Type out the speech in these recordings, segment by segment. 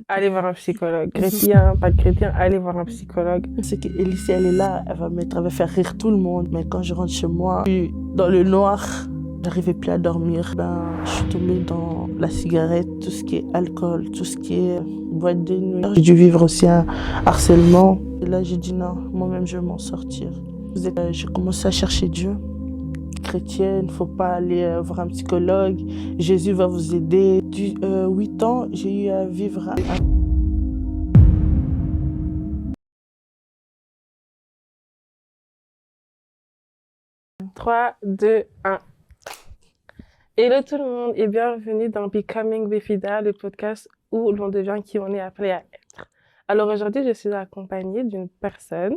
Allez voir un psychologue. Chrétien, pas chrétien, allez voir un psychologue. C'est qu'Ellie, si elle est là, elle va faire rire tout le monde. Mais quand je rentre chez moi, je suis dans le noir, j'arrivais plus à dormir. Je suis tombée dans la cigarette, tout ce qui est alcool, tout ce qui est boîte de nuit. J'ai dû vivre aussi un harcèlement. Et là, j'ai dit non, moi-même, je vais m'en sortir. J'ai commencé à chercher Dieu. Chrétienne, faut pas aller voir un psychologue. Jésus va vous aider. 8 ans, j'ai eu à vivre un 3, 2, 1. Hello tout le monde et bienvenue dans Becoming Befida, le podcast où l'on devient qui on est appelé à être. Alors aujourd'hui, je suis accompagnée d'une personne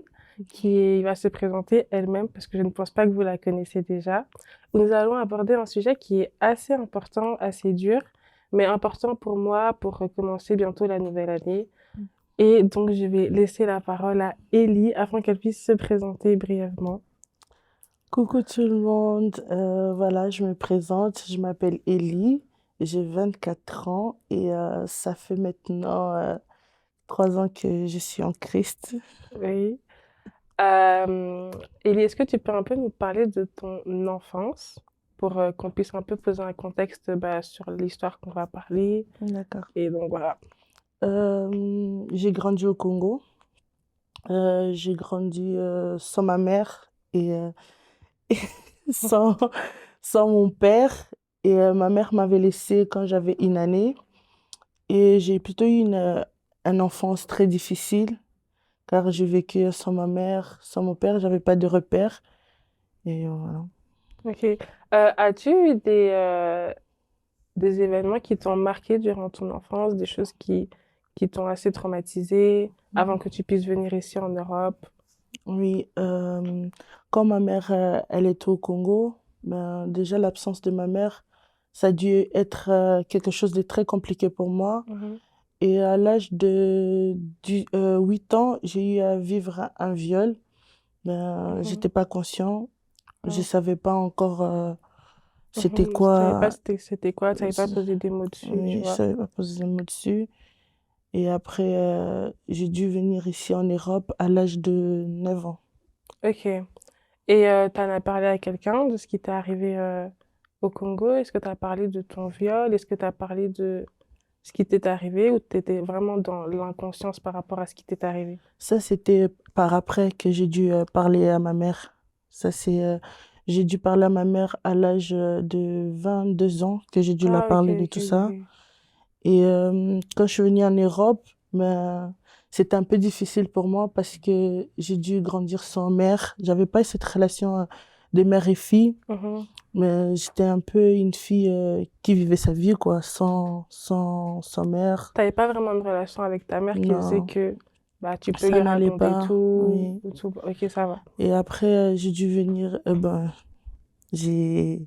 qui va se présenter elle-même parce que je ne pense pas que vous la connaissez déjà. Nous allons aborder un sujet qui est assez important, assez dur, mais important pour moi pour recommencer bientôt la nouvelle année. Et donc, je vais laisser la parole à Ellie afin qu'elle puisse se présenter brièvement. coucou tout le monde, voilà, je me présente, je m'appelle Ellie, j'ai 24 ans et ça fait maintenant 3 ans que je suis en Christ. Oui. Euh, Ellie, est-ce que tu peux un peu nous parler de ton enfance pour qu'on puisse un peu poser un contexte sur l'histoire qu'on va parler? D'accord. Et donc voilà. J'ai grandi au Congo, j'ai grandi sans ma mère et sans, sans mon père et ma mère m'avait laissée quand j'avais 1 année et j'ai plutôt eu une enfance très difficile. Car j'ai vécu sans ma mère, sans mon père, j'avais pas de repères. Et voilà. Ok. As-tu eu des événements qui t'ont marqué durant ton enfance, des choses qui t'ont assez traumatisé avant que tu puisses venir ici en Europe? Oui, quand ma mère, elle était au Congo, déjà l'absence de ma mère, ça a dû être quelque chose de très compliqué pour moi. Mhm. Et à l'âge de 8 ans, j'ai eu à vivre un viol. Mhm. J'étais pas conscient, je Oh. savais pas encore c'était Mhm. Tu savais pas quoi. c'était quoi, tu savais pas euh, poser des mots dessus, tu Oui, je vois. savais pas poser le mot dessus. Et après, j'ai dû venir ici en Europe à l'âge de 9 ans. Ok. Et t'en as parlé à quelqu'un de ce qui t'est arrivé au Congo? Est-ce que t'as parlé de ton viol? Est-ce que t'as parlé de ce qui t'est arrivé ou t'étais vraiment dans l'inconscience par rapport à ce qui t'est arrivé? Ça, c'était par après que j'ai dû parler à ma mère. J'ai dû parler à ma mère à l'âge de 22 ans que j'ai dû la Ah, ok, parler de ok, tout ça. ok. Et quand je suis venue en Europe, c'était un peu difficile pour moi parce que j'ai dû grandir sans mère. J'avais pas cette relation de mère et fille. Mhm. Mais j'étais un peu une fille qui vivait sa vie, quoi, sans mère. T'avais pas vraiment de relation avec ta mère qui faisait Non, que bah tu peux lui ça n'allait raconter pas, tout oui. ou tout. Ok, ça va. Et après, j'ai dû venir, j'ai...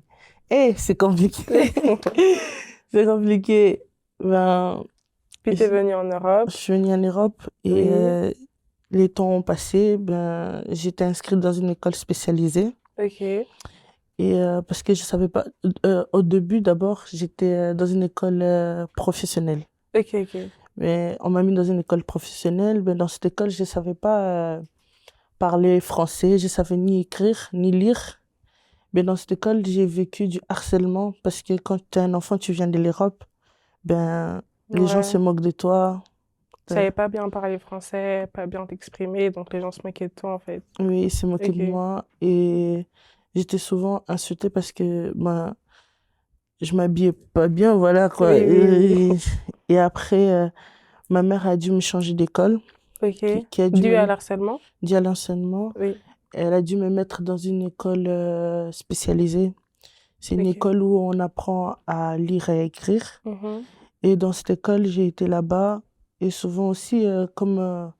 c'est compliqué. C'est compliqué. Ben, Puis t'es je venue en je Europe. suis venue en Europe et Oui. les temps ont passé. J'étais inscrite dans une école spécialisée. Ok. Et parce que je savais pas, au début d'abord, j'étais dans une école professionnelle. Ok, ok. Mais on m'a mis dans une école professionnelle. Mais dans cette école, je ne savais pas parler français, je ne savais ni écrire, ni lire. Mais dans cette école, j'ai vécu du harcèlement parce que quand tu es un enfant, tu viens de l'Europe, les gens se Ouais. moquent de toi. Tu Euh, savais pas bien parler français, pas bien t'exprimer, donc les gens se moquaient de toi en fait. oui, ils se moquaient de Ok. moi et j'étais souvent insultée parce que je m'habillais pas bien, voilà quoi. Oui, oui, oui. Et après, ma mère a dû me changer d'école, Ok. qui a dû Dû à me l'harcèlement? dire l'enseignement. Oui. Elle a dû me mettre dans une école spécialisée. C'est une Ok. école où on apprend à lire et à écrire. Mhm. Et dans cette école, j'ai été là-bas. Et souvent aussi, comme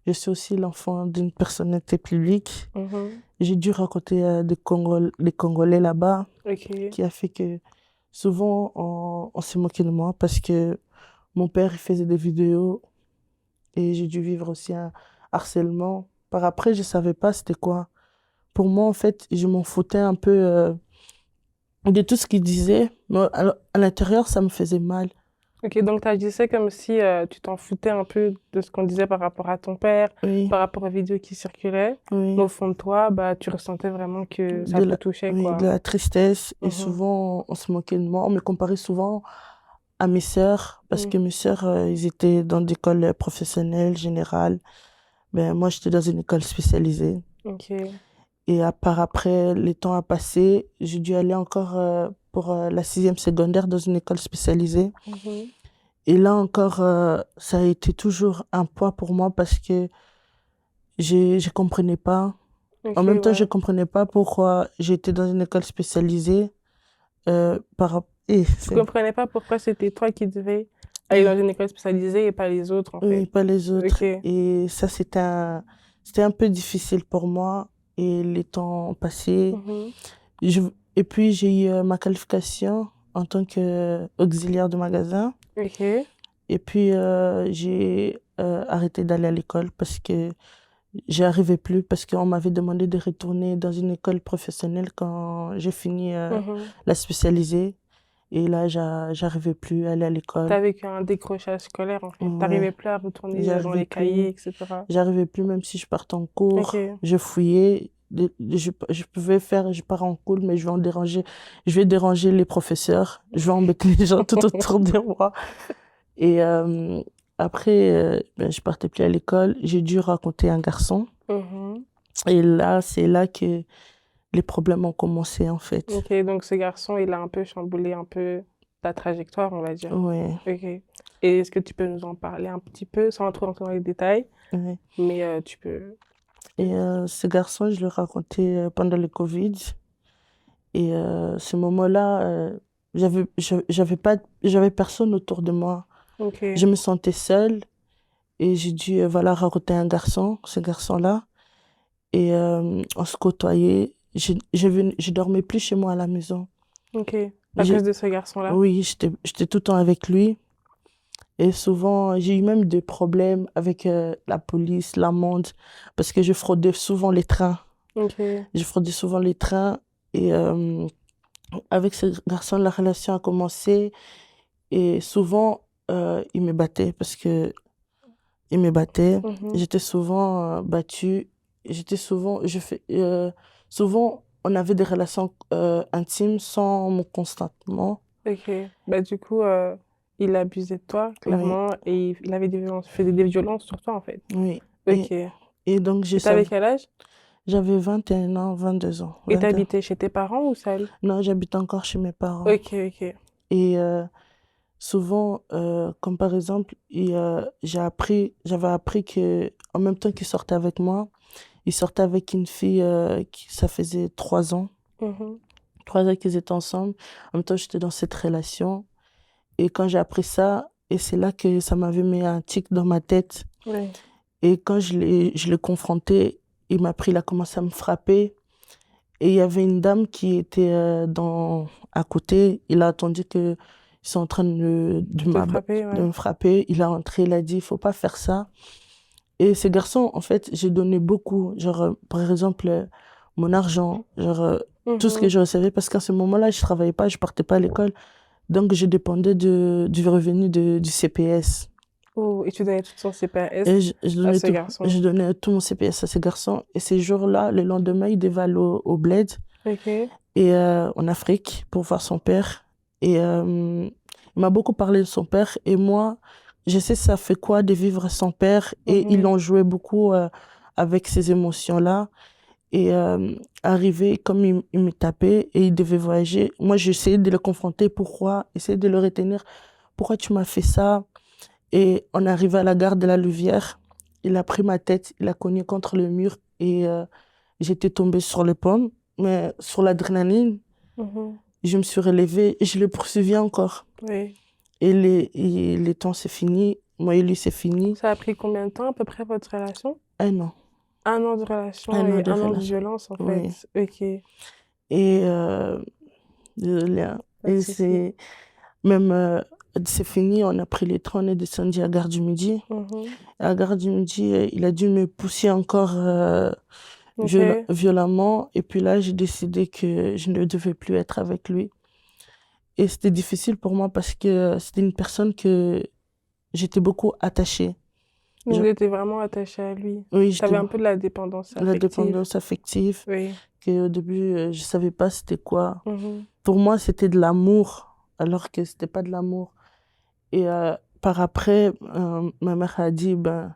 je suis aussi l'enfant d'une personnalité publique, Mhm. j'ai dû raconter des Congolais là-bas, Ok. qui a fait que souvent on s'est moqué de moi parce que mon père il faisait des vidéos et j'ai dû vivre aussi un harcèlement. Par après, je savais pas c'était quoi. Pour moi, en fait, je m'en foutais un peu de tout ce qu'il disait. Mais à l'intérieur, ça me faisait mal. Ok, donc tu agissais comme si tu t'en foutais un peu de ce qu'on disait par rapport à ton père, Oui, par rapport aux vidéos qui circulaient. Mais oui. au fond de toi, bah, tu ressentais vraiment que ça te touchait, Oui, de quoi. la tristesse. Et Mhm. souvent, on se moquait de moi. On me comparait souvent à mes sœurs, parce Mm. que mes sœurs, ils étaient dans des écoles professionnelles, générales. Ben, moi, j'étais dans une école spécialisée. Ok. Et à part après, les temps a passé, j'ai dû aller encore pour la sixième secondaire dans une école spécialisée. Mhm. Et là encore, ça a été toujours un poids pour moi parce que je comprenais pas. Ok, En même temps, je ouais. comprenais pas pourquoi j'étais dans une école spécialisée. Et Tu comprenais pas pourquoi c'était toi qui devais aller dans une école spécialisée et pas les autres, en oui, fait. pas les Ok. autres. Et ça, c'était un peu difficile pour moi. Et les temps ont passé. Mhm. Je, et puis, j'ai eu ma qualification en tant qu'auxiliaire de magasin. Ok. Et puis, j'ai arrêté d'aller à l'école parce que j'y arrivais plus, parce qu'on m'avait demandé de retourner dans une école professionnelle quand j'ai fini Mhm. la spécialisée. Et là, j'arrivais plus à aller à l'école. T'as vécu un décrochage scolaire, en fait. Ouais, T'arrivais plus à retourner dans j'arrivais les cahiers, plus. etc. J'arrivais plus, même si je partais en cours, Ok. je fouillais. Je pouvais faire, je pars en cours, mais je vais déranger les professeurs, je vais embêter les gens tout autour de moi. Et après, ben, je partais plus à l'école. J'ai dû raconter un garçon. Mhm. Et là, c'est là que les problèmes ont commencé, en fait. Ok, donc ce garçon, il a un peu chamboulé un peu ta trajectoire, on va dire. Ouais, Ok. Et est-ce que tu peux nous en parler un petit peu, sans trop entrer dans les détails, ouais. mais tu peux... Et ce garçon, je le racontais pendant le Covid. Et ce moment-là, j'avais personne autour de moi. Je Ok. me sentais seule et j'ai dû, voilà, raconter un garçon, ce garçon-là. Et on se côtoyait. Je dormais plus chez moi à la maison. Ok. À cause J'ai, de ce garçon-là? oui, j'étais tout le temps avec lui. Et souvent, j'ai eu même des problèmes avec la police, l'amende, parce que je fraudais souvent les trains. Ok. Je fraudais souvent les trains. Et avec ce garçon, la relation a commencé. Et souvent, il me battait parce que il me battait. Mhm. J'étais souvent battue. Souvent, on avait des relations intimes sans mon consentement. Ok. Bah, du coup, il abusait de toi, Oui, clairement, et il avait des violences, faisait des violences sur toi, en fait. oui. Ok. Et donc, Et t'avais quel âge? j'avais 21 ans, 22 ans, Et 21. t'habitais chez tes parents ou seul? Non, j'habite encore chez mes parents. Ok, ok. Et souvent, comme par exemple, j'avais appris que, en même temps qu'il sortait avec moi, il sortait avec une fille ça faisait 3 ans. Mhm. 3 ans qu'ils étaient ensemble. En même temps, j'étais dans cette relation. Et quand j'ai appris ça, et c'est là que ça m'avait mis un tic dans ma tête. Oui. Et quand je l'ai confronté, il a commencé à me frapper. Et il y avait une dame qui était à côté. Il a attendu que ils sont en train Te frapper, de ouais. me frapper. Il a entré, il a dit, il faut pas faire ça. Et ces garçons, en fait, j'ai donné beaucoup. Genre, par exemple, mon argent, genre, tout ce que Mhm. je recevais. Parce qu'à ce moment-là, je travaillais pas, je partais pas à l'école. Donc, je dépendais du revenu du CPS. Oh, et tu donnais tout son Et CPS à ce je garçon. donnais tout mon CPS à ces garçons. Et ces jours-là, le lendemain, il devait aller au bled Ok. et en Afrique pour voir son père. Et il m'a beaucoup parlé de son père. Et moi, je sais ça fait quoi de vivre sans père. Et ils Mhm. ont joué beaucoup avec ces émotions-là. Et arrivé, comme il me tapait et il devait voyager, moi j'essayais de le confronter. Pourquoi? Essayer de le retenir. Pourquoi tu m'as fait ça? Et on arrive à la gare de la Louvière. Il a pris ma tête, il a cogné contre le mur et j'étais tombée sur les pommes. Mais sur l'adrénaline, Mhm. je me suis relevée et je le poursuivis encore. Oui. Et les temps, c'est fini. Moi et lui, c'est fini. Ça a pris combien de temps, à peu près, votre relation? Un an. 1 an de relation Un an et de 1 an de relation. violence, en Oui. fait. Ok. Et désolée, hein. Pas de Et souci. même, c'est fini. On a pris les trains, on est descendu à Gare du Midi. Mhm. À Gare du Midi, il a dû me pousser encore Ok. violemment. Et puis là, j'ai décidé que je ne devais plus être avec lui. Et c'était difficile pour moi parce que c'était une personne que j'étais beaucoup attachée. Donc, Je- tu étais vraiment attachée à lui. oui, Tu avais un peu de la dépendance la affective. dépendance affective, Oui. qu'au début, je savais pas c'était quoi. Mhm. Pour moi, c'était de l'amour, alors que c'était pas de l'amour. Et par après, ma mère a dit, ben,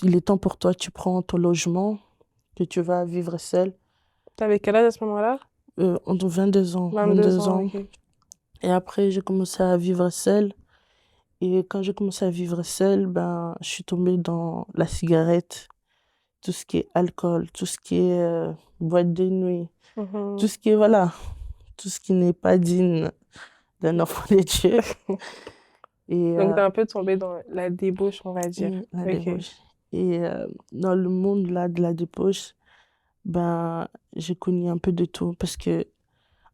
il est temps pour toi, tu prends ton logement, que tu vas vivre seule. T'avais quel âge à ce moment-là? Entre 22 ans, 22 22 ans, ans. ok. Et après, j'ai commencé à vivre seule. Et quand j'ai commencé à vivre seule, ben, je suis tombée dans la cigarette, tout ce qui est alcool, tout ce qui est boîte de nuit, tout Mhm. ce qui est, voilà, tout ce qui n'est pas digne d'un enfant de Dieu. Et Donc, t'es un peu tombée dans la débauche, on va dire. la Ok. débauche. Et dans le monde là, de la débauche, ben, j'ai connu un peu de tout parce que,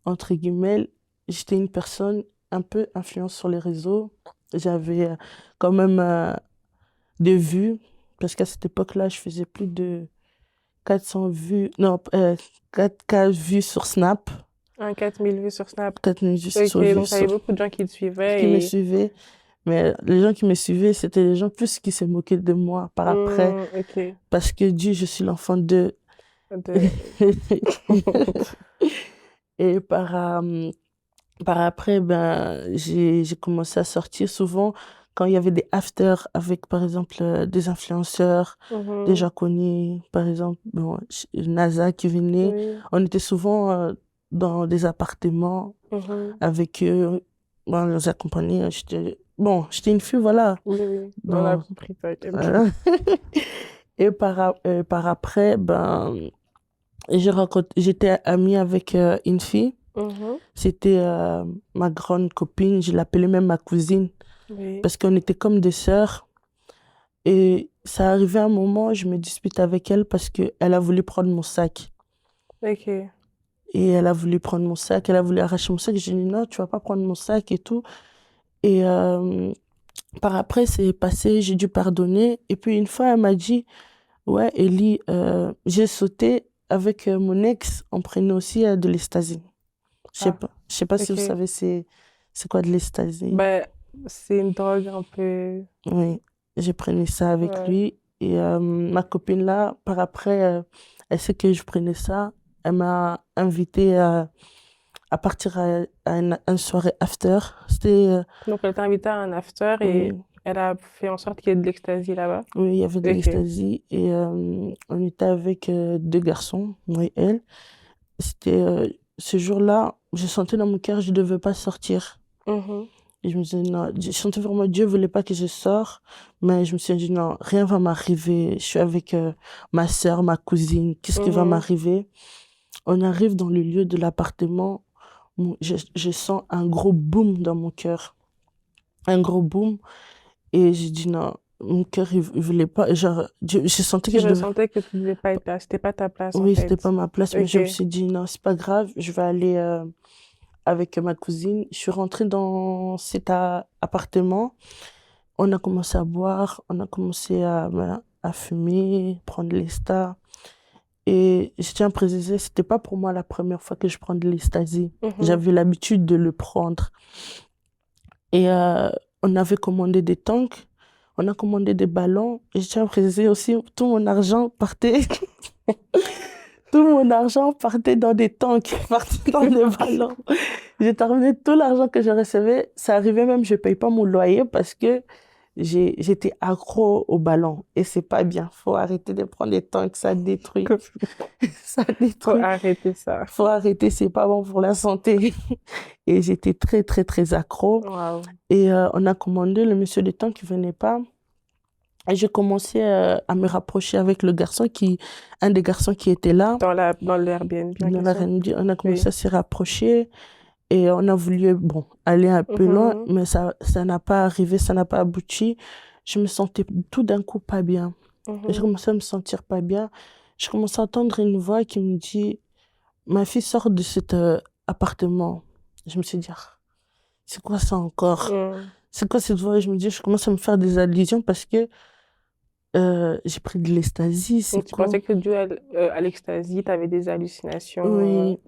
entre guillemets, j'étais une personne un peu influente sur les réseaux. J'avais quand même des vues parce qu'à cette époque-là, je faisais plus de 400 vues, non, 4K vues sur Snap, 4000 vues sur Snap. 4000 vues Ok, donc t'avais sur beaucoup de gens qui te qui me suivaient et... suivaient. Mais les gens qui me suivaient, c'était les gens plus qui se moquaient de moi par après. Ok. Parce que Dieu, je suis l'enfant de... De... Et par après, ben, j'ai commencé à sortir souvent quand il y avait des afters avec, par exemple, des influenceurs Mhm. déjà connus. Par exemple, bon, NASA qui venait. Oui. On était souvent dans des appartements Mhm. avec eux. Bon, on les accompagnait. J'étais une fille, voilà. Oui, oui. On a Dans, compris, t'inquiète. voilà. Et par après, ben, j'étais amie avec une fille. Mhm. C'était ma grande copine, je l'appelais même ma cousine, Oui. parce qu'on était comme des sœurs. Et ça arrivait un moment, je me dispute avec elle parce qu'elle a voulu prendre mon sac. Ok. Et elle a voulu prendre mon sac, elle a voulu arracher mon sac. J'ai dit non, tu vas pas prendre mon sac et tout. Et par après, c'est passé, j'ai dû pardonner. Et puis une fois, elle m'a dit, ouais, Ellie, j'ai sauté avec mon ex, on prenait aussi de l'ecstasy. Ah, Je sais pas si vous ok. savez c'est quoi de l'ecstasy. Ben, c'est une drogue un peu... Oui, j'ai pris ça avec Ouais. lui. Et ma copine là, par après, elle sait que je prenais ça. Elle m'a invité à partir à une soirée after. C'était, Donc, elle t'a invité à un after et oui, elle a fait en sorte qu'il y ait de l'ecstasy là-bas. oui, il y avait de Ok. l'ecstasy. Et on était avec deux garçons, moi et elle. C'était ce jour-là, je sentais dans mon cœur que je ne devais pas sortir. Mhm. Et je me disais, non, je sentais vraiment Dieu voulait pas que je sorte, mais je me suis dit, non, rien va m'arriver. Je suis avec ma sœur, ma cousine, qu'est-ce qui va Mhm. m'arriver? On arrive dans le lieu de l'appartement, je sens un gros boom dans mon cœur, un gros boom, et j'ai dit, non, mon cœur, il voulait pas, genre, je sentais que Tu je devais, ressentais que tu devais pas être là, c'était pas ta place en oui, c'était pas fait. ma place, mais Ok. je me suis dit, non, c'est pas grave, je vais aller avec ma cousine. Je suis rentrée dans cet appartement. On a commencé à boire, on a commencé à fumer, prendre les stars. Et je tiens à préciser, c'était pas pour moi la première fois que je prends de l'ecstasy. Mhm. J'avais l'habitude de le prendre. Et on avait commandé des tanks, on a commandé des ballons. Et je tiens à préciser aussi, tout mon argent partait, tout mon argent partait dans des tanks, partait dans des ballons. J'ai terminé tout l'argent que je recevais. Ça arrivait même, je paye pas mon loyer parce que j'étais accro au ballon et c'est pas bien. Faut arrêter de prendre des tanks, ça détruit. Ça Faut détruit. arrêter ça. Faut arrêter, c'est pas bon pour la santé. Et j'étais très, très, très accro. Waouh. Et on a commandé, le monsieur de tank qui venait pas. Et j'ai commencé à me rapprocher avec un des garçons qui était là. Dans l'Airbnb en Dans la question. RMD, on a commencé Oui. à se rapprocher. Et on a voulu, bon, aller un peu loin, Mhm. mais ça n'a pas arrivé, ça n'a pas abouti. Je me sentais tout d'un coup pas bien. J'ai Mhm. commencé à me sentir pas bien. Je commençais à entendre une voix qui me dit, ma fille sort de cet appartement. Je me suis dit, ah, c'est quoi ça encore? Mhm. C'est quoi cette voix? Je me dis, je commence à me faire des allusions parce que j'ai pris de l'ecstasy, c'est Donc tu quoi? pensais que dû à l'ecstasy, tu avais des hallucinations. Oui.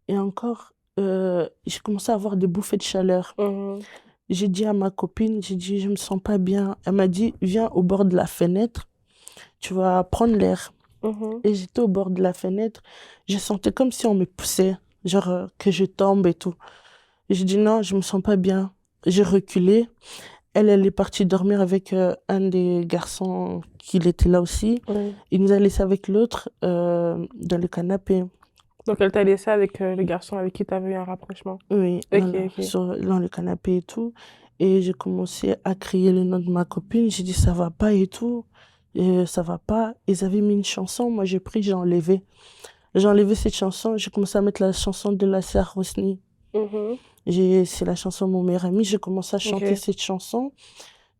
Et encore, j'ai commencé à avoir des bouffées de chaleur. Mhm. J'ai dit à ma copine, j'ai dit, je me sens pas bien. Elle m'a dit, viens au bord de la fenêtre, tu vas prendre l'air. Mhm. Et j'étais au bord de la fenêtre, je sentais comme si on me poussait, genre que je tombe et tout. Et j'ai dit non, je me sens pas bien. J'ai reculé. Elle est partie dormir avec un des garçons qui était là aussi. Oui. Il nous a laissé avec l'autre dans le canapé. Donc, elle t'a laissé avec le garçon avec qui tu avais eu un rapprochement. Oui, Ok, ok. dans le canapé et tout. Et j'ai commencé à crier le nom de ma copine. J'ai dit ça va pas et tout. Et ça va pas. Ils avaient mis une chanson. Moi, j'ai pris, j'ai enlevé. J'ai enlevé cette chanson. J'ai commencé à mettre la chanson de la sœur Rosny. Mhm. C'est la chanson de mon meilleur ami. J'ai commencé à chanter Ok. cette chanson.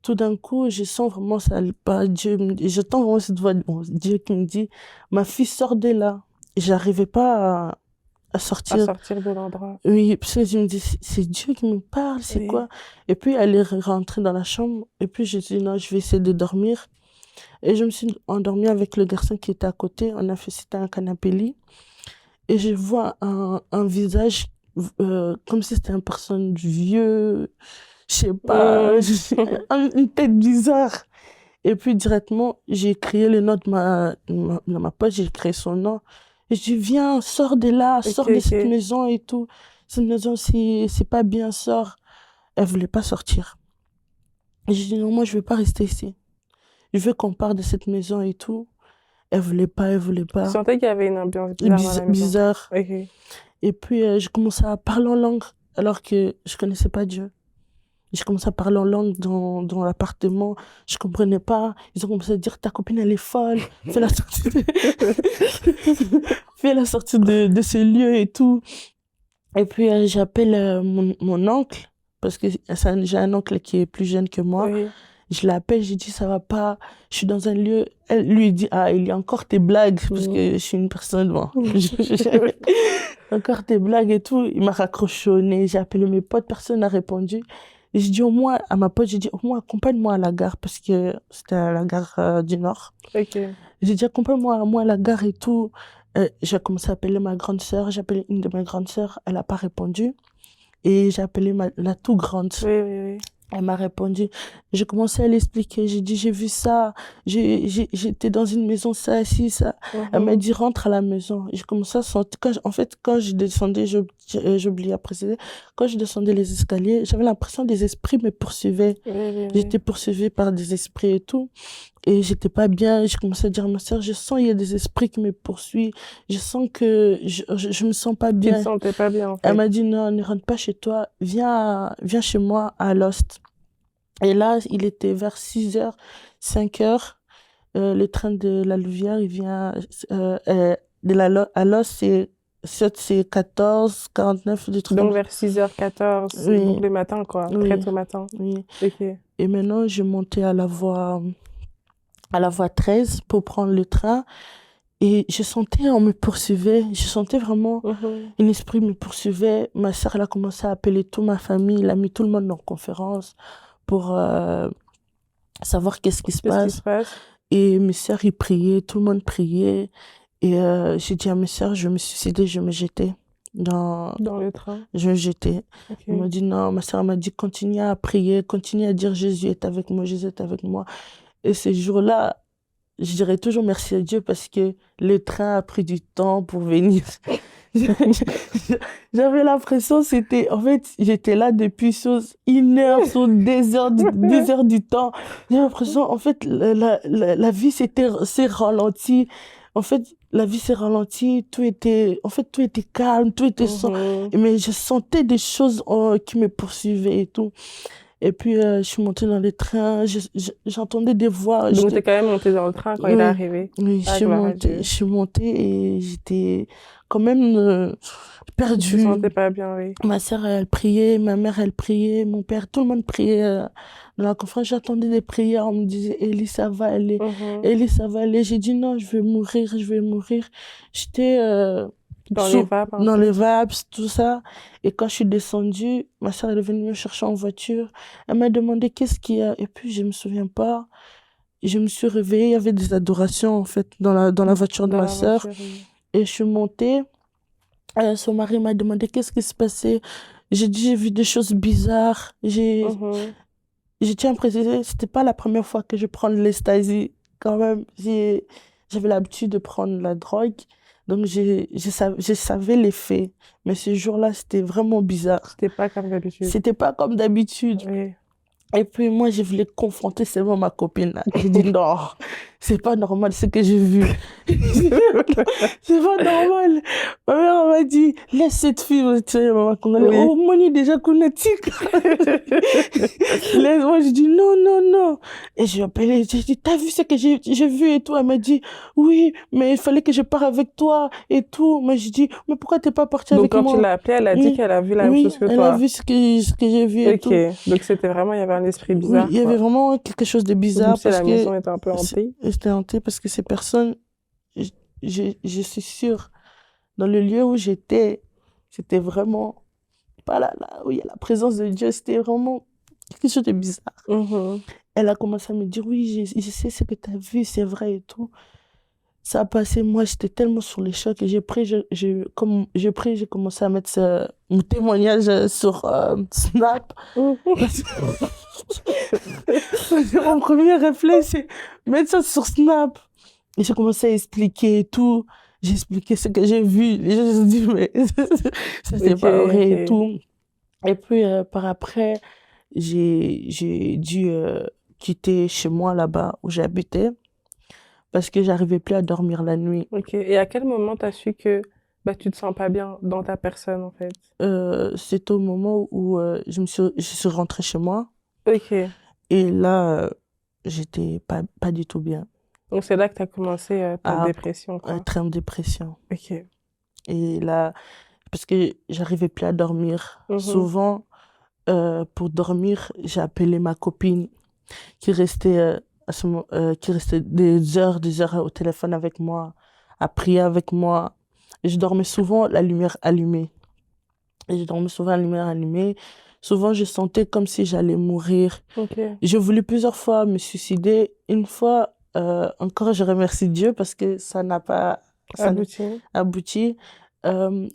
Tout d'un coup, je sens vraiment ça allait pas. J'entends vraiment cette voix de bon, Dieu qui me dit, ma fille sort de là. Et j'arrivais pas à À sortir. sortir de l'endroit. Oui, parce que je me dis, c'est Dieu qui me parle, c'est Oui. quoi? Et puis, elle est rentrée dans la chambre. Et puis, je dit, non, je vais essayer de dormir. Et je me suis endormie avec le garçon qui était à côté. On a fait, c'était un canapé lit. Et je vois un visage comme si c'était une personne vieux, je sais pas, Mhm. une tête bizarre. Et puis directement, j'ai crié le nom de dans ma poche, j'ai crié son nom. Et je dis, viens, sors de là, Ok, sors de cette ok. maison et tout. Cette maison, c'est pas bien, sors. Elle voulait pas sortir. Et j'ai dit, non, moi, je veux pas rester ici. Je veux qu'on parte de cette maison et tout. Elle voulait pas, elle voulait Tu pas. sentais qu'il y avait une ambiance bizarre dans la maison. Bizarre. Ok. Et puis, j'ai commencé à parler en langue alors que je connaissais pas Dieu. J'ai commencé à parler en langue dans l'appartement. Je comprenais pas. Ils ont commencé à dire, ta copine, elle est folle. Fais-la sortir, fais-la sortir de ce lieu et tout. Et puis, j'appelle mon oncle, parce que j'ai un oncle qui est plus jeune que moi. Oui. Je l'appelle, j'ai dit, ça va pas. Je suis dans un lieu. Elle lui dit, ah, il y a encore tes blagues, parce Mhm. que je suis une personne, bon. Encore tes blagues et tout. Il m'a raccroché au nez. J'ai appelé mes potes, personne n'a répondu. Et j'ai dit au moins, à ma pote, j'ai dit au moins accompagne-moi à la gare, parce que c'était à la gare du Nord. Ok. J'ai dit accompagne-moi à moi à la gare et tout. J'ai commencé à appeler ma grande sœur. J'ai appelé une de mes grandes sœurs, elle n'a pas répondu. Et j'ai appelé la tout grande. Oui, oui, oui. Elle m'a répondu. J'ai commencé à l'expliquer. J'ai dit, j'ai vu ça. J'étais dans une maison, ça, ci, ça. Elle m'a Mhm. dit, rentre à la maison. J'ai commencé à sentir, en fait, quand je descendais, j'ai oublié à préciser, quand je descendais les escaliers, j'avais l'impression que des esprits me poursuivaient. Oui, oui, oui. J'étais poursuivie par des esprits et tout. Et j'étais pas bien. J'ai commencé à dire à ma soeur, je sens, il y a des esprits qui me poursuivent. Je sens que je me sens pas Tu te bien. sentais pas bien, en Elle fait. m'a dit, non, ne rentre pas chez toi. Viens chez moi à Lost. Et là, il était vers 6 heures, 5 heures. Le train de la Louvière, il vient à Los, c'est 14h49 des trucs comme Donc, ça. vers 6h14, donc Oui, le matin, quoi. Très oui, tôt matin. oui. Ok. Et maintenant, je montais à la voie 13 pour prendre le train. Et je sentais, on me poursuivait. Je sentais vraiment Mhm. un esprit me poursuivait. Ma sœur, elle a commencé à appeler toute ma famille. Elle a mis tout le monde en conférence pour savoir qu'est-ce qui se Qu'est-ce qui se passe. passe? Et mes sœurs, ils priaient, tout le monde priait. Et j'ai dit à mes sœurs, je vais me suicider, je vais me jeter. Dans... Dans le train. Je vais me jeter. Ils m'ont Ok. dit non, ma sœur m'a dit continue à prier, continue à dire Jésus est avec moi, Jésus est avec moi. Et ces jours-là, je dirais toujours merci à Dieu parce que le train a pris du temps pour venir. J'avais l'impression, c'était, en fait, j'étais là depuis sur 1 heure, sur 2 heures, 2 heures du temps. J'ai l'impression, en fait, la vie s'est ralentie. En fait, la vie s'est ralentie, tout était calme, tout était sans, Mhm. mais je sentais des choses qui me poursuivaient et tout. Et puis, je suis montée dans le train, j'entendais des voix, Donc, t'es quand même monté dans le train quand il est oui, arrivé. oui, Ah, gloire à je Dieu. suis montée et j'étais quand même Tu te perdue. sentais pas bien, oui. Ma sœur, elle priait, ma mère, elle priait, mon père, tout le monde priait. Dans la conférence, j'attendais des prières. On me disait, Élie, ça va aller. Mhm. Élie, ça va aller. J'ai dit, non, je vais mourir, je vais mourir. J'étais Dans les vapes un dans les peu. vapes, tout ça. Et quand je suis descendue, ma sœur, elle est venue me chercher en voiture. Elle m'a demandé qu'est-ce qu'il y a. Et puis, je me souviens pas. Je me suis réveillée, il y avait des adorations, en fait, dans la voiture de Dans ma la sœur. voiture, oui. Et je suis montée. Son mari m'a demandé qu'est-ce qui se passait. J'ai dit, j'ai vu des choses bizarres. Mhm. Je tiens à préciser, c'était pas la première fois que je prends de l'ecstasy. Quand même, j'avais l'habitude de prendre la drogue. Donc, je savais l'effet. Mais ce jour-là, c'était vraiment bizarre. C'était pas comme d'habitude. C'était pas comme d'habitude. Oui. Et puis moi, je voulais confronter seulement ma copine là. J'ai dit non, c'est pas normal ce que j'ai vu. C'est pas normal. Ma mère elle m'a dit, laisse cette fille, tu sais, maman congolaise. Oui. Oh, moni déjà connatique. Moi, j'ai dit non, non, non. Et j'ai appelé, j'ai dit, t'as vu ce que j'ai vu et tout. Elle m'a dit, oui, mais il fallait que je parte avec toi et tout. Mais j'ai dit, mais pourquoi t'es pas partie Donc, avec quand tu moi? l'as appelée, elle a dit Oui, qu'elle a vu la même oui, chose que elle a toi. vu ce que j'ai vu et Ok. tout. Donc, c'était vraiment, il y avait un esprit Oui, bizarre, il y avait quoi. vraiment quelque chose de Comme bizarre si parce la que maison était un peu hantée. j'étais hantée parce que ces personnes, je, je suis sûre, dans le lieu où j'étais, c'était vraiment pas là où il y a la présence de Dieu, c'était vraiment quelque chose de bizarre. Mhm. Elle a commencé à me dire, oui, je sais ce que tu as vu, c'est vrai et tout. Ça a passé, moi j'étais tellement sur les chocs et comme j'ai pris, j'ai commencé à mettre mon témoignage sur Snap. Mhm. Mon premier réflexe, c'est mettre ça sur Snap. Et j'ai commencé à expliquer et tout. J'ai expliqué ce que j'ai vu. Les gens se sont dit, mais ça, c'est Ok, pas vrai et ok. tout. Et puis, par après, j'ai dû quitter chez moi là-bas où j'habitais parce que j'arrivais plus à dormir la nuit. Ok. Et à quel moment t'as su que bah, tu te sens pas bien dans ta personne, en fait? C'est au moment où je suis rentrée chez moi Ok. et là, j'étais pas du tout bien. Donc, c'est là que t'as commencé ta À dépression, quoi. être en dépression. Ok. Et là, parce que j'arrivais plus à dormir. Mhm. Souvent, pour dormir, j'ai appelé ma copine qui restait, qui restait des heures au téléphone avec moi, à prier avec moi. Et je dormais souvent la lumière allumée. Et je dormais souvent la lumière allumée. Souvent, je sentais comme si j'allais mourir. Ok. J'ai voulu plusieurs fois me suicider. Une fois, encore, je remercie Dieu parce que ça n'a Abouti. abouti.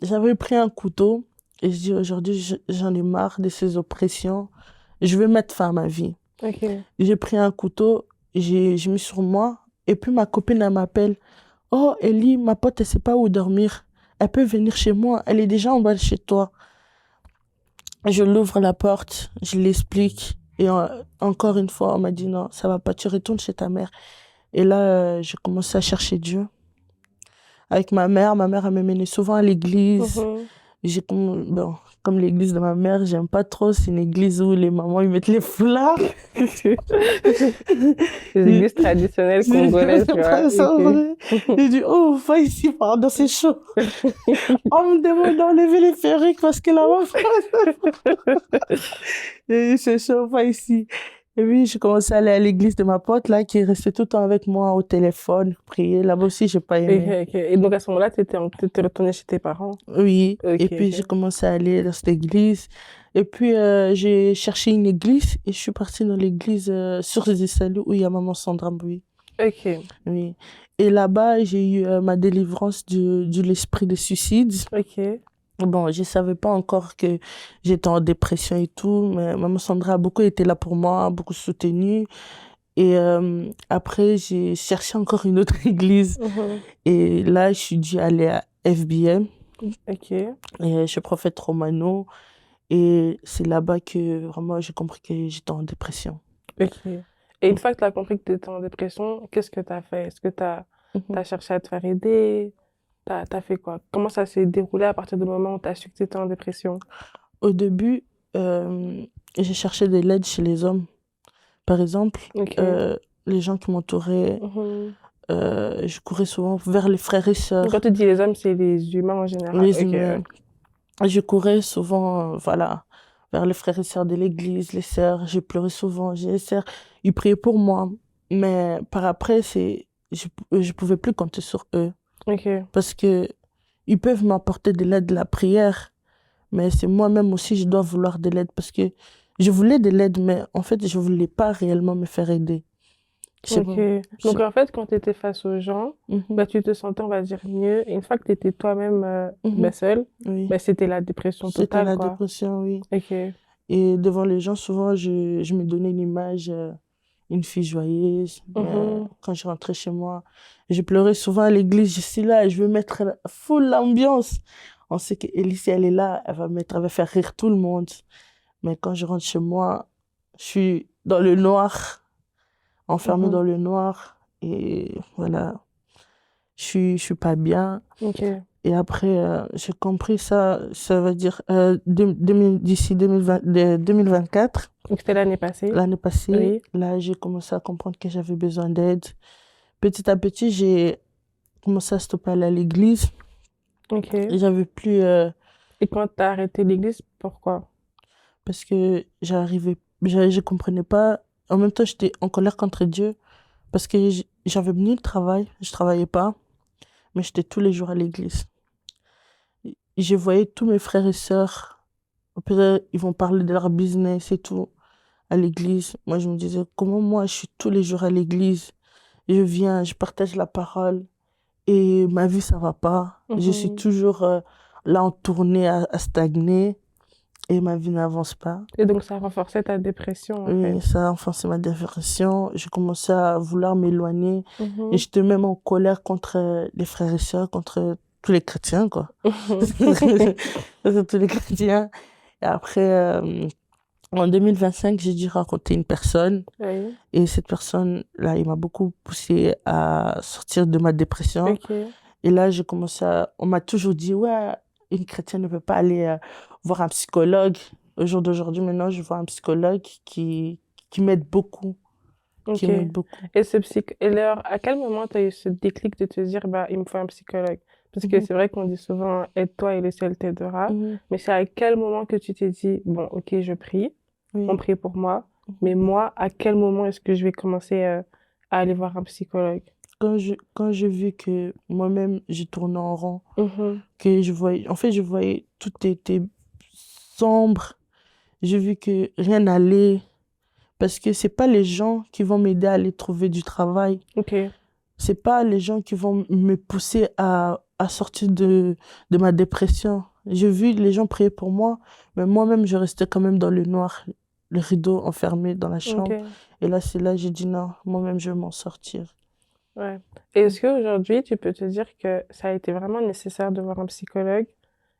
J'avais pris un couteau et je dis aujourd'hui, j'en ai marre de ces oppressions. Je vais mettre fin à ma vie. Ok. J'ai pris un couteau, j'ai mis sur moi et puis ma copine, elle m'appelle. Oh, Ellie, ma pote, elle sait pas où dormir. Elle peut venir chez moi. Elle est déjà en bas de chez toi. Je l'ouvre la porte, je l'explique. Et encore une fois, on m'a dit non, ça va pas, tu retournes chez ta mère. Et là, j'ai commencé à chercher Dieu. Avec ma mère, elle me menait souvent à l'église. Mhm. Bon, comme l'église de ma mère, j'aime pas trop. C'est une église où les mamans, ils mettent les foulards. Les églises traditionnelles congolaises, tu C'est vois. pas ça, Ok. vrai. J'ai dit, oh, va ici, pardon, c'est chaud. On me demande d'enlever les perruques parce que là-bas, j'ai dit, c'est chaud, va ici. Et puis, j'ai commencé à aller à l'église de ma pote, là, qui est restée tout le temps avec moi au téléphone, prier. Là-bas aussi, j'ai pas Ok, aimé. ok. Et donc, à ce moment-là, t'étais retournée chez tes parents? Oui. Ok, Et puis, j'ai ok. commencé à aller dans cette église. Et puis, j'ai cherché une église et je suis partie dans l'église sur les Salut où il y a Maman Sandra Mbouy. Ok, Oui. Et là-bas, j'ai eu ma délivrance de l'esprit de suicide. ok. Bon, je savais pas encore que j'étais en dépression et tout, mais Maman Sandra a beaucoup été là pour moi, beaucoup soutenu. Et après, j'ai cherché encore une autre église. Mhm. Et là, je suis dû aller à FBM, Ok, et chez Prophète Romano. Et c'est là-bas que vraiment j'ai compris que j'étais en dépression. ok. Et une fois que tu as compris que tu étais en dépression, qu'est-ce que tu as fait? Est-ce que tu as Mhm. cherché à te faire aider? T'as fait quoi? Comment ça s'est déroulé à partir du moment où tu as su que tu étais en dépression? Au début, euh, j'ai cherché de l'aide chez les hommes. Par exemple, Ok. euh, les gens qui m'entouraient, Mhm. je courais souvent vers les frères et Donc, quand sœurs, tu dis les hommes, c'est les humains en général. les Ok. humains. Je courais souvent, voilà, vers les frères et sœurs de l'église, les sœurs. J'ai pleuré souvent. Les sœurs, ils priaient pour moi. Mais par après, je pouvais plus compter sur eux. Ok. Parce que ils peuvent m'apporter de l'aide, de la prière. Mais c'est moi-même aussi, je dois vouloir de l'aide. Parce que je voulais de l'aide, mais en fait, je voulais pas réellement me faire aider. C'est Ok. bon. Donc, en fait, quand tu étais face aux gens, Mhm, tu te sentais, on va dire, mieux. Et une fois que tu étais toi-même mhm, seule, oui. c'était la dépression C'était totale, la quoi. dépression, oui. Ok. Et devant les gens, souvent, je me donnais une image, une fille joyeuse. Mais Mhm. quand je rentrais chez moi, je pleurais souvent à l'église. Je suis là, je veux mettre full l'ambiance. On sait qu'Elise, elle est là, elle va faire rire tout le monde. Mais quand je rentre chez moi, je suis dans le noir, enfermée Mhm. dans le noir. Et voilà, je suis pas bien. Ok. Et après, j'ai compris ça, ça veut dire d'ici 2024, Donc, c'était l'année passée. l'année passée, Oui. là, j'ai commencé à comprendre que j'avais besoin d'aide. Petit à petit, j'ai commencé à stopper aller à l'église Ok. et j'avais plus, Et quand t'as arrêté l'église, pourquoi? parce que je comprenais pas. En même temps, j'étais en colère contre Dieu parce que j'avais ni le travail, je travaillais pas, mais j'étais tous les jours à l'église. Et je voyais tous mes frères et sœurs, peut-être ils vont parler de leur business et tout à l'église. Moi, je me disais, comment moi, je suis tous les jours à l'église, je viens, je partage la parole et ma vie, ça va pas. Je suis Mhm. toujours là en tournée à stagner et ma vie n'avance pas. Et donc, ça renforçait ta dépression, en fait. Et ça a enfoncé ma dépression. J'ai commencé à vouloir m'éloigner et Mhm. j'étais même en colère contre les frères et sœurs, contre tous les chrétiens, quoi. Mhm. Contre tous les chrétiens. Et après, en 2025, j'ai dû rencontrer une personne. Oui. Et cette personne-là, il m'a beaucoup poussé à sortir de ma dépression. Ok. Et là, on m'a toujours dit, ouais, une chrétienne ne peut pas aller voir un psychologue. Au jour d'aujourd'hui, maintenant, je vois un psychologue qui m'aide beaucoup, qui Ok. m'aide beaucoup. Et alors, à quel moment tu as eu ce déclic de te dire, il me faut un psychologue? Parce que Mhm, c'est vrai qu'on dit souvent, aide-toi et le ciel t'aidera. mhm, Mais c'est à quel moment que tu t'es dit, bon, ok, je prie, on oui. prie pour moi, Mhm. mais moi, à quel moment est-ce que je vais commencer à aller voir un psychologue? Quand j'ai vu que moi-même, je tournais en rond, Mhm. que je voyais tout était sombre. J'ai vu que rien n'allait. Parce que c'est pas les gens qui vont m'aider à aller trouver du travail. Ok. C'est pas les gens qui vont me pousser à sortir de ma dépression. J'ai vu les gens prier pour moi, mais moi-même, je restais quand même dans le noir, le rideau enfermé dans la chambre. Ok. Et là, c'est là que j'ai dit non, moi-même, je vais m'en sortir. Ouais. Et est-ce qu'aujourd'hui, tu peux te dire que ça a été vraiment nécessaire de voir un psychologue?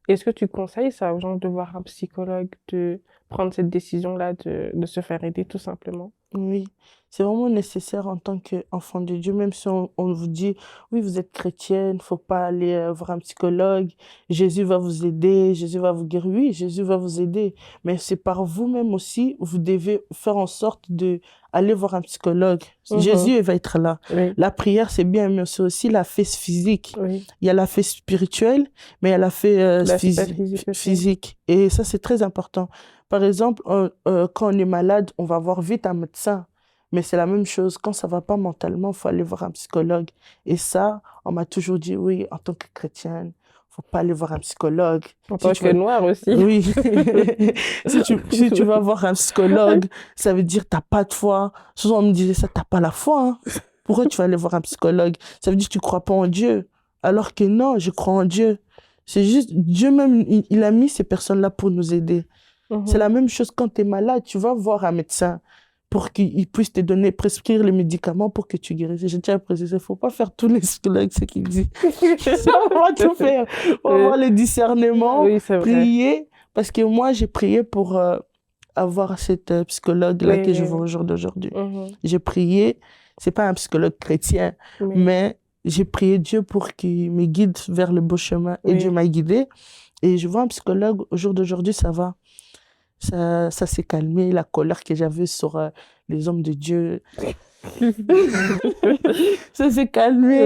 Est-ce que tu conseilles ça aux gens de voir un psychologue, de prendre cette décision-là de se faire aider tout simplement? Oui, c'est vraiment nécessaire en tant qu'enfant de Dieu, même si on vous dit, oui, vous êtes chrétienne, faut pas aller voir un psychologue, Jésus va vous aider, Jésus va vous guérir. Oui, Jésus va vous aider, mais c'est par vous-même aussi, vous devez faire en sorte de aller voir un psychologue. Mhm. Jésus, il va être là. Oui, La prière, c'est bien, mais c'est aussi la fesse physique. oui. Il y a la fesse spirituelle, mais il y a la fesse L'aspect physique aussi. physique. Et ça, c'est très important. Par exemple, quand on est malade, on va voir vite un médecin. Mais c'est la même chose. Quand ça va pas mentalement, il faut aller voir un psychologue. Et ça, on m'a toujours dit, oui, en tant que chrétienne, faut pas aller voir un psychologue. En Si tant tu que vas... noir aussi. Oui. Si tu vas voir un psychologue, ça veut dire t'as pas de foi. Souvent, on me disait ça, t'as pas la foi, hein. Pourquoi tu vas aller voir un psychologue? Ça veut dire que tu crois pas en Dieu. Alors que non, je crois en Dieu. C'est juste, Dieu même, il a mis ces personnes-là pour nous aider. C'est la Mhm. même chose quand tu es malade, tu vas voir un médecin pour qu'il puisse te donner, prescrire les médicaments pour que tu guérisses. J'ai déjà précisé, il ne faut pas faire tous les psychologues, ce qu'ils disent. Ça, on va tout faire. On va Oui, avoir les discernements, oui, c'est vrai. prier. Parce que moi, j'ai prié pour avoir cette Oui, psychologue-là que je oui, vois oui. au jour d'aujourd'hui. Mhm. J'ai prié, c'est pas un psychologue chrétien, Mais, mais j'ai prié Dieu pour qu'il me guide vers le beau chemin. Et Dieu oui. m'a guidé. Et je vois un psychologue, au jour d'aujourd'hui, ça va. Ça s'est calmé, la colère que j'avais sur les hommes de Dieu, ça s'est Oui. calmé.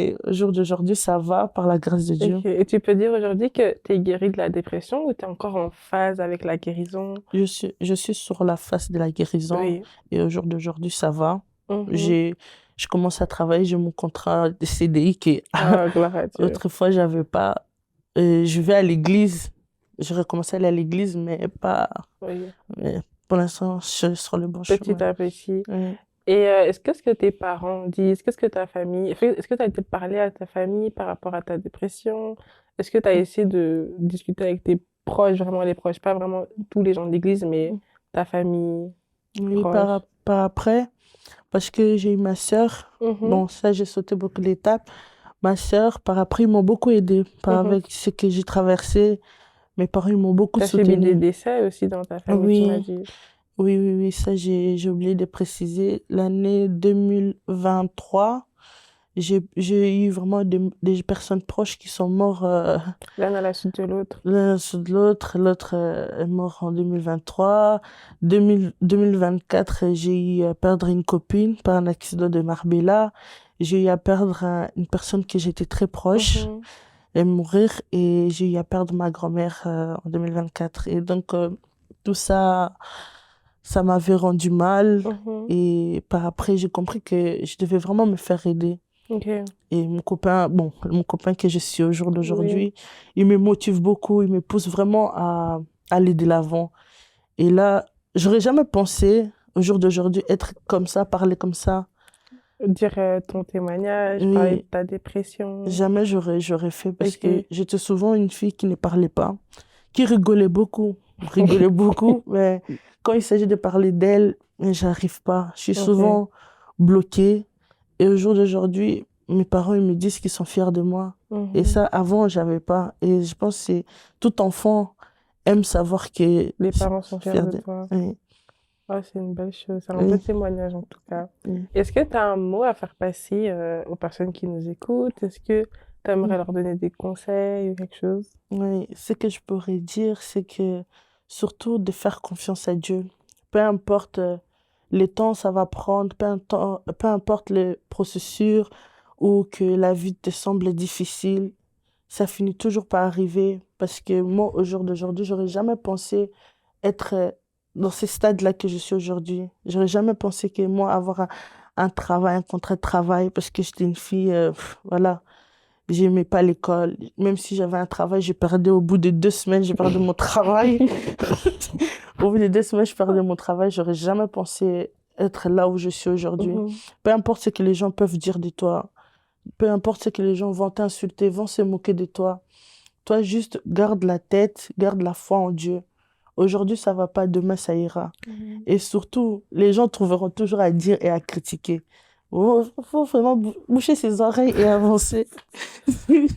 Et au jour d'aujourd'hui, ça va par la grâce de Dieu. Ok. Et tu peux dire aujourd'hui que tu es guéri de la dépression ou tu es encore en phase avec la guérison? Je suis sur la face de la guérison Oui. et au jour d'aujourd'hui, ça va. Mhm. J'ai, je commence à travailler, j'ai mon contrat de CDI que Ah, gloire à Dieu. autrefois, j'avais pas. Je vais à l'église. Je recommence à aller à l'église, mais pas. Oui. Mais pour l'instant, je suis sur le bon Petit chemin. à petit. Oui. Et est-ce que tes parents disent, qu'est-ce que ta famille, est-ce que tu as été parler à ta famille par rapport à ta dépression? Est-ce que tu as essayé de discuter avec tes proches, vraiment les proches, pas vraiment tous les gens de l'église, mais ta famille Oui, proche? par après, parce que j'ai eu ma sœur. Mhm, Bon, ça, j'ai sauté beaucoup d'étapes. Ma sœur, par après, ils m'ont beaucoup aidé. Par mhm. avec ce que j'ai traversé, mes parents, ils m'ont beaucoup T'as subi des soutenu. décès aussi dans ta famille, tu m'as Oui, dit. oui, ça, j'ai oublié de préciser. L'année 2023, j'ai eu vraiment des personnes proches qui sont morts L'un à la suite de l'autre. l'un sur de l'autre. L'autre est mort en 2023. 2024, j'ai eu à perdre une copine par un accident de Marbella. J'ai eu à perdre une personne que j'étais très proche Mhm, et mourir. Et j'ai eu à perdre ma grand-mère en 2024. Et donc, tout ça, ça m'avait rendu mal. mhm. Et par après, j'ai compris que je devais vraiment me faire aider. Ok, Et mon copain, bon, mon copain que je suis au jour oui. d'aujourd'hui, il me motive beaucoup, il me pousse vraiment à aller de l'avant. Et là, j'aurais jamais pensé, au jour d'aujourd'hui, être comme ça, parler comme ça. Dire ton témoignage, parler de Oui, ta dépression. jamais j'aurais fait parce que Ok. j'étais souvent une fille qui ne parlait pas, qui rigolait beaucoup, mais quand il s'agit de parler d'elle, j'arrive pas. Je suis Ok. souvent bloquée. Et au jour d'aujourd'hui, mes parents, ils me disent qu'ils sont fiers de moi. Et Mhm. ça, avant, j'avais pas. Et je pense que tout enfant aime savoir que Les sont parents sont fiers fiers de de. toi. Oui, Oh, c'est une belle chose. C'est un beau oui, témoignage en tout cas. oui. Est-ce que tu as un mot à faire passer aux personnes qui nous écoutent? Est-ce que tu aimerais leur donner des conseils ou quelque chose? Oui, ce que je pourrais dire, c'est que surtout de faire confiance à Dieu. Peu importe les temps ça va prendre, peu importe le processus ou que la vie te semble difficile, ça finit toujours par arriver. Parce que moi, au jour d'aujourd'hui, j'aurais jamais pensé être dans ces stades-là que je suis aujourd'hui. J'aurais jamais pensé que moi, avoir un travail, un contrat de travail, parce que j'étais une fille, voilà, j'aimais pas l'école. Même si j'avais un travail, je perdais au bout de 2 semaines, je perdais mon travail. Au bout de 2 semaines, je perdais mon travail. J'aurais jamais pensé être là où je suis aujourd'hui. Mhm. Peu importe ce que les gens peuvent dire de toi, peu importe ce que les gens vont t'insulter, vont se moquer de toi. Toi, juste garde la tête, garde la foi en Dieu. Aujourd'hui, ça va pas, demain, ça ira. Mhm. Et surtout, les gens trouveront toujours à dire et à critiquer. Faut vraiment boucher ses oreilles et avancer.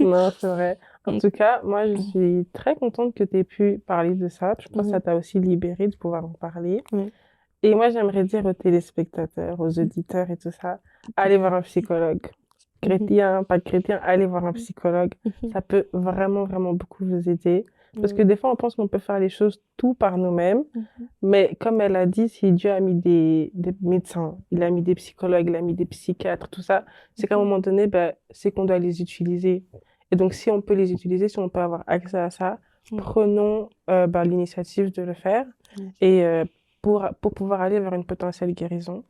Non, c'est vrai. En Mm, tout cas, moi, je mm, suis très contente que tu aies pu parler de ça. Je pense que ça mm, t'a aussi libéré de pouvoir en parler. mm, Et moi, j'aimerais dire aux téléspectateurs, aux auditeurs et tout ça, allez voir un psychologue. mm, Chrétien, pas chrétien, allez voir un psychologue. mm, Ça peut vraiment, vraiment beaucoup vous aider. Parce que mm, des fois, on pense qu'on peut faire les choses tout par nous-mêmes. mm, Mais comme elle a dit, si Dieu a mis des médecins, il a mis des psychologues, il a mis des psychiatres, tout ça, c'est qu'à un mm, moment donné, ben, c'est qu'on doit les utiliser. Et donc, si on peut les utiliser, si on peut avoir accès à ça, mm, prenons ben, l'initiative de le faire mm. et pour pouvoir aller vers une potentielle guérison.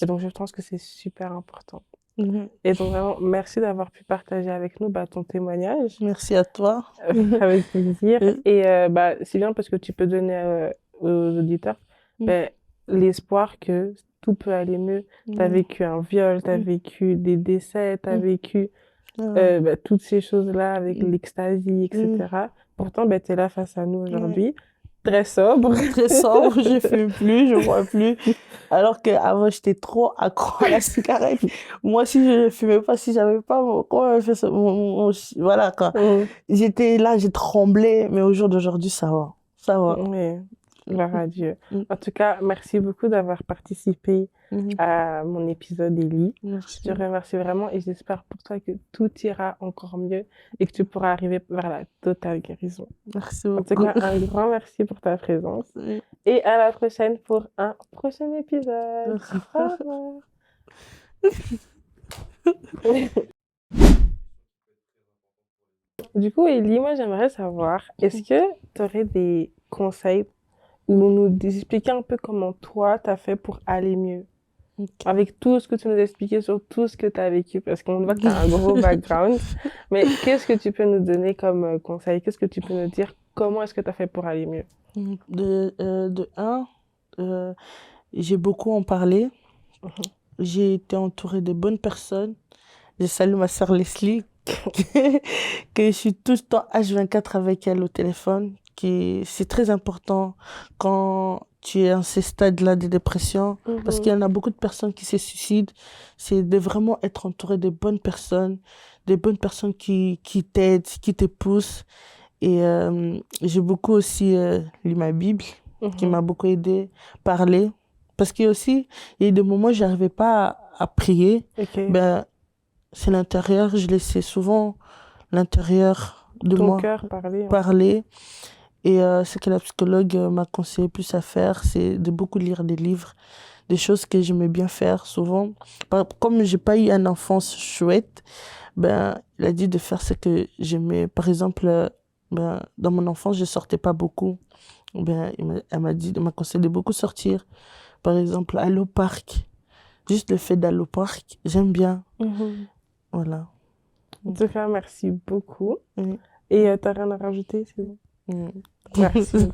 Et donc, je pense que c'est super important. Mhm. Et donc, vraiment, merci d'avoir pu partager avec nous bah, ton témoignage. Merci à toi. Avec plaisir. Mm, Et bah, c'est bien parce que tu peux donner aux auditeurs mm, ben, l'espoir que tout peut aller mieux. Tu as mm, vécu un viol, tu as mm, vécu des décès, tu as mm. vécu Ah, ben, toutes ces choses-là avec mm, l'extasie, mm, etc. Pourtant, ben, tu es là face à nous ouais. aujourd'hui, très sobre. Très sombre, je fume plus, je bois plus. Alors qu'avant, j'étais trop accro à la cigarette. Moi, si je ne fumais pas, si j'avais pas comment on fait ça, voilà, quoi. Mm. J'étais là, j'ai tremblé, mais au jour d'aujourd'hui, ça va. Ça va. Oui, gloire à Dieu. Mm, En tout cas, merci beaucoup d'avoir participé mhm. à mon épisode Ellie. Je te Merci. remercie vraiment et j'espère pour toi que tout ira encore mieux et que tu pourras arriver vers la totale guérison. Merci En tout beaucoup. cas, un grand merci pour ta présence Oui. et à la prochaine pour un prochain épisode. Au revoir. Du coup, Ellie, moi j'aimerais savoir, est-ce que tu aurais des conseils ou nous expliquer un peu comment toi t'as fait pour aller mieux? Ok. Avec tout ce que tu nous as expliqué sur tout ce que tu as vécu, parce qu'on voit que tu as un gros background. Mais qu'est-ce que tu peux nous donner comme conseil? Qu'est-ce que tu peux nous dire? Comment est-ce que tu as fait pour aller mieux? De un, j'ai beaucoup en parlé. J'ai été entourée de bonnes personnes. Je salue ma sœur Leslie, que je suis tout le temps H24 avec elle au téléphone. C'est très important quand tu es à ces stades-là de dépression, parce qu'il y en a beaucoup de personnes qui se suicident. C'est de vraiment être entouré de bonnes personnes, des bonnes personnes qui t'aident, qui te poussent. Et j'ai beaucoup aussi lu ma Bible, qui m'a beaucoup aidé, parler. Parce qu'il y a aussi, il y a eu des moments où je n'arrivais pas à prier. Ok. Ben, c'est l'intérieur, je laissais souvent l'intérieur de Ton moi cœur parler. parler. Et ce que la psychologue m'a conseillé plus à faire, c'est de beaucoup lire des livres, des choses que j'aimais bien faire souvent. Comme j'ai pas eu une enfance chouette, ben, il a dit de faire ce que j'aimais. Par exemple, ben, dans mon enfance, je sortais pas beaucoup. Ben, elle m'a conseillé de beaucoup sortir. Par exemple, aller au parc. Juste le fait d'aller au parc, j'aime bien. Voilà. En tout cas, merci beaucoup. Mm. Et t'as rien à rajouter, c'est bon? Mm. Merci.